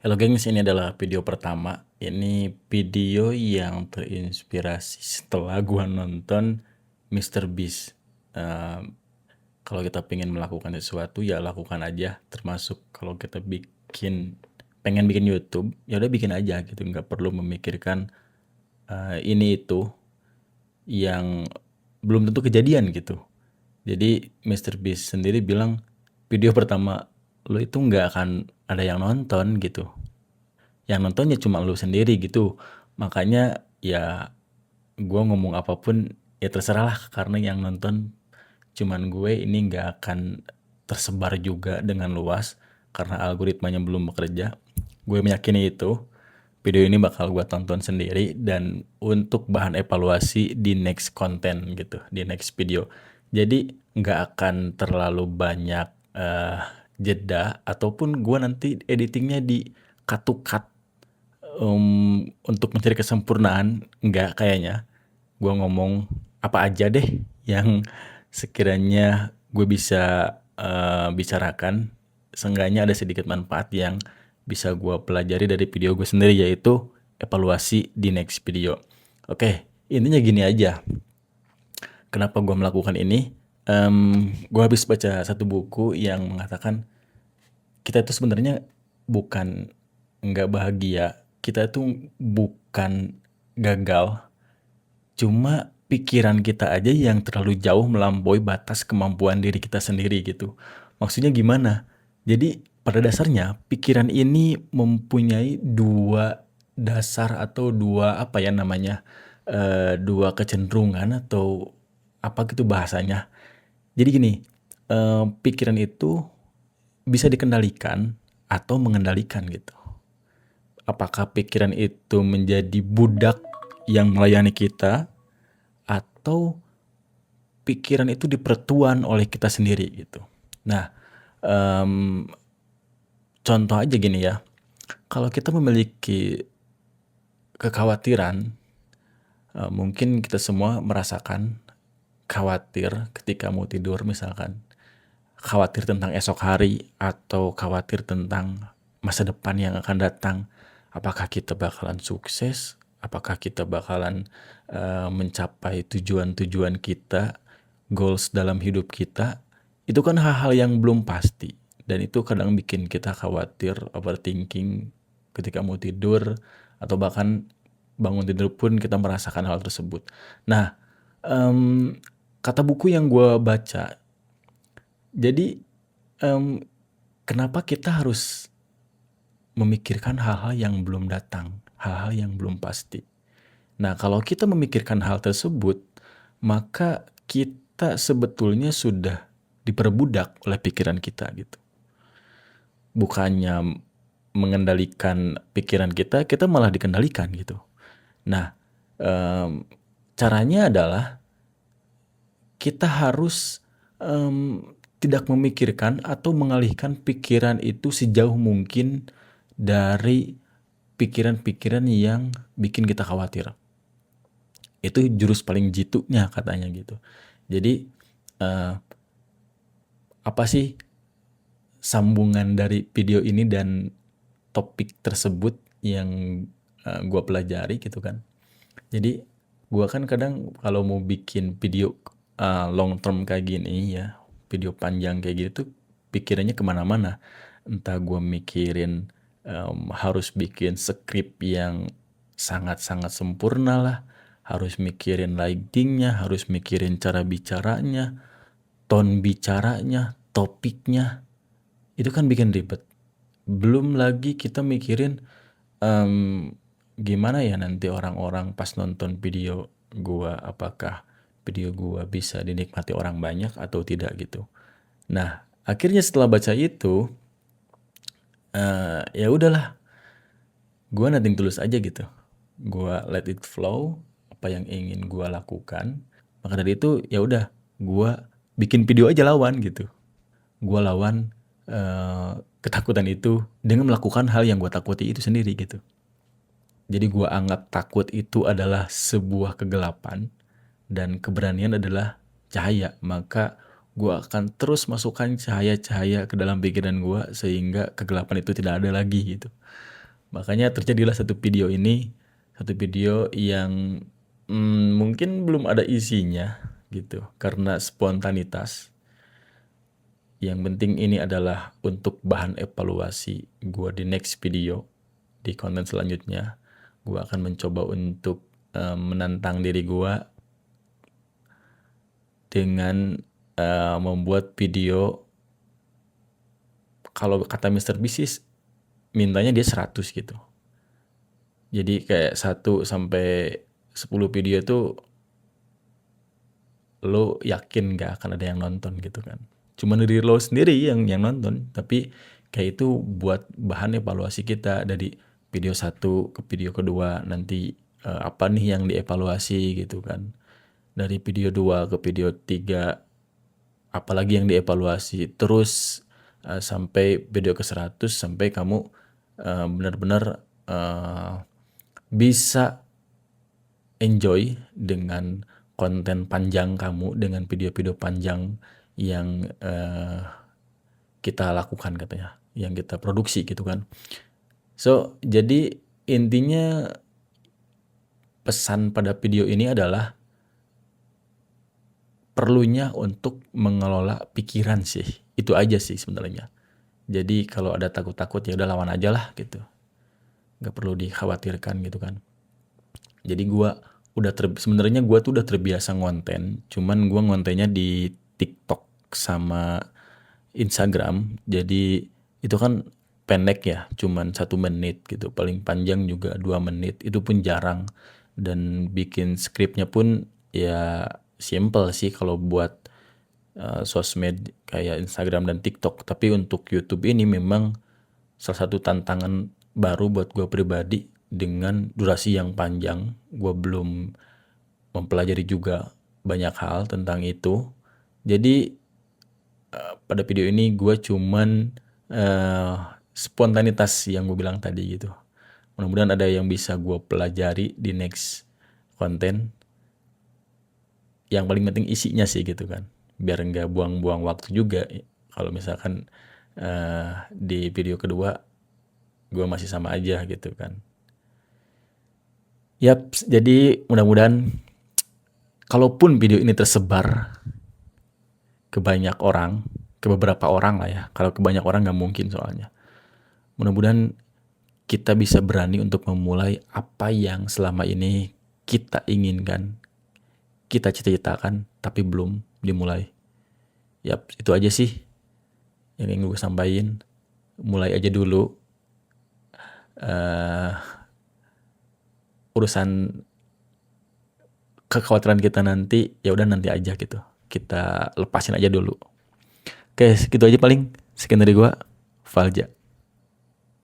Halo gengs, ini adalah video pertama. Ini video yang terinspirasi setelah gua nonton Mr. Beast. Kalau kita pengen melakukan sesuatu ya lakukan aja. Termasuk kalau kita pengen bikin YouTube, ya udah bikin aja gitu. Nggak perlu memikirkan ini itu yang belum tentu kejadian gitu. Jadi Mr. Beast sendiri bilang video pertama lo itu nggak akan ada yang nonton gitu. Yang nontonnya cuma lu sendiri gitu. Makanya ya gue ngomong apapun ya terserah lah, karena yang nonton cuman gue, ini nggak akan tersebar juga dengan luas karena algoritmanya belum bekerja. Gue meyakini itu. Video ini bakal gue tonton sendiri dan untuk bahan evaluasi di next konten gitu, di next video. Jadi nggak akan terlalu banyak jeda, ataupun gue nanti editingnya di cut to cut untuk mencari kesempurnaan. Enggak, kayaknya gue ngomong apa aja deh yang sekiranya gue bisa bicarakan, seenggaknya ada sedikit manfaat yang bisa gue pelajari dari video gue sendiri, yaitu evaluasi di next video. Oke, intinya gini aja. Kenapa gue melakukan ini? Gue habis baca satu buku yang mengatakan kita itu sebenarnya bukan nggak bahagia, kita itu bukan gagal, cuma pikiran kita aja yang terlalu jauh melampaui batas kemampuan diri kita sendiri gitu. Maksudnya gimana? Jadi pada dasarnya pikiran ini mempunyai dua dasar atau dua apa ya namanya, dua kecenderungan atau apa gitu bahasanya. Jadi gini, pikiran itu bisa dikendalikan atau mengendalikan gitu. Apakah pikiran itu menjadi budak yang melayani kita, atau pikiran itu dipertuan oleh kita sendiri gitu. Nah, contoh aja gini ya, kalau kita memiliki kekhawatiran, mungkin kita semua merasakan khawatir ketika mau tidur misalkan. Khawatir tentang esok hari atau khawatir tentang masa depan yang akan datang. Apakah kita bakalan sukses? Apakah kita bakalan mencapai tujuan-tujuan kita, goals dalam hidup kita? Itu kan hal-hal yang belum pasti. Dan itu kadang bikin kita khawatir, overthinking ketika mau tidur, atau bahkan bangun tidur pun kita merasakan hal tersebut. Nah, kata buku yang gue baca, jadi kenapa kita harus memikirkan hal-hal yang belum datang, hal-hal yang belum pasti. Nah, kalau kita memikirkan hal tersebut, maka kita sebetulnya sudah diperbudak oleh pikiran kita gitu. Bukannya mengendalikan pikiran kita, kita malah dikendalikan gitu. Nah, caranya adalah kita harus tidak memikirkan atau mengalihkan pikiran itu sejauh mungkin dari pikiran-pikiran yang bikin kita khawatir. Itu jurus paling jitunya katanya gitu. Jadi apa sih sambungan dari video ini dan topik tersebut yang gue pelajari gitu kan. Jadi gue kan kadang kalau mau bikin video long term kayak gini ya, video panjang kayak gitu tuh pikirannya kemana-mana. Entah gue mikirin harus bikin skrip yang sangat-sangat sempurna lah, harus mikirin lightingnya, harus mikirin cara bicaranya, tone bicaranya, topiknya. Itu kan bikin ribet. Belum lagi kita mikirin gimana ya nanti orang-orang pas nonton video gua, apakah video gua bisa dinikmati orang banyak atau tidak gitu. Nah, akhirnya setelah baca itu, ya udahlah, gua nothing tulus aja gitu. Gua let it flow, apa yang ingin gua lakukan. Maka dari itu ya udah, gua bikin video aja lawan gitu. Gua lawan ketakutan itu dengan melakukan hal yang gua takuti itu sendiri gitu. Jadi gue anggap takut itu adalah sebuah kegelapan dan keberanian adalah cahaya. Maka gue akan terus masukkan cahaya-cahaya ke dalam pikiran gue sehingga kegelapan itu tidak ada lagi gitu. Makanya terjadilah satu video yang mungkin belum ada isinya gitu, karena spontanitas. Yang penting ini adalah untuk bahan evaluasi gua di next video, di konten selanjutnya. Gua akan mencoba untuk menantang diri gua dengan membuat video. Kalau kata Mr. Beast sih mintanya dia 100 gitu. Jadi kayak 1 sampai 10 video tuh lo yakin gak akan ada yang nonton gitu kan. Cuma diri lo sendiri yang nonton, tapi kayak itu buat bahan evaluasi kita dari video 1 ke video kedua, nanti apa nih yang dievaluasi gitu kan. Dari video 2 ke video 3 apalagi yang dievaluasi, terus sampai video ke 100 sampai kamu benar-benar bisa enjoy dengan konten panjang kamu, dengan video-video panjang yang kita lakukan katanya, yang kita produksi gitu kan. So, jadi intinya pesan pada video ini adalah perlunya untuk mengelola pikiran sih. Itu aja sih sebenarnya. Jadi kalau ada takut-takut ya udah lawan aja lah gitu. Gak perlu dikhawatirkan gitu kan. Jadi gua sebenarnya gua tuh udah terbiasa ngonten, cuman gua ngontennya di TikTok sama Instagram. Jadi itu kan pendek ya, cuman 1 menit gitu. Paling panjang juga 2 menit. Itu pun jarang. Dan bikin skripnya pun ya simple sih kalau buat sosmed kayak Instagram dan TikTok. Tapi untuk YouTube ini memang salah satu tantangan baru buat gue pribadi dengan durasi yang panjang. Gue belum mempelajari juga banyak hal tentang itu. Jadi pada video ini gue cuman spontanitas yang gue bilang tadi gitu. Mudah-mudahan ada yang bisa gue pelajari di next konten. Yang paling penting isinya sih gitu kan, biar nggak buang-buang waktu juga kalau misalkan di video kedua gue masih sama aja gitu kan. Yap, jadi mudah-mudahan kalaupun video ini tersebar ke banyak orang, ke beberapa orang lah ya, kalau ke banyak orang nggak mungkin soalnya. Mudah-mudahan kita bisa berani untuk memulai apa yang selama ini kita inginkan, kita cita-citakan, tapi belum dimulai. Yap, itu aja sih yang ingin gue sampaikan. Mulai aja dulu. Urusan kekhawatiran kita nanti, ya udah nanti aja gitu. Kita lepasin aja dulu. Oke, gitu aja paling. Sekian dari gue, Valja.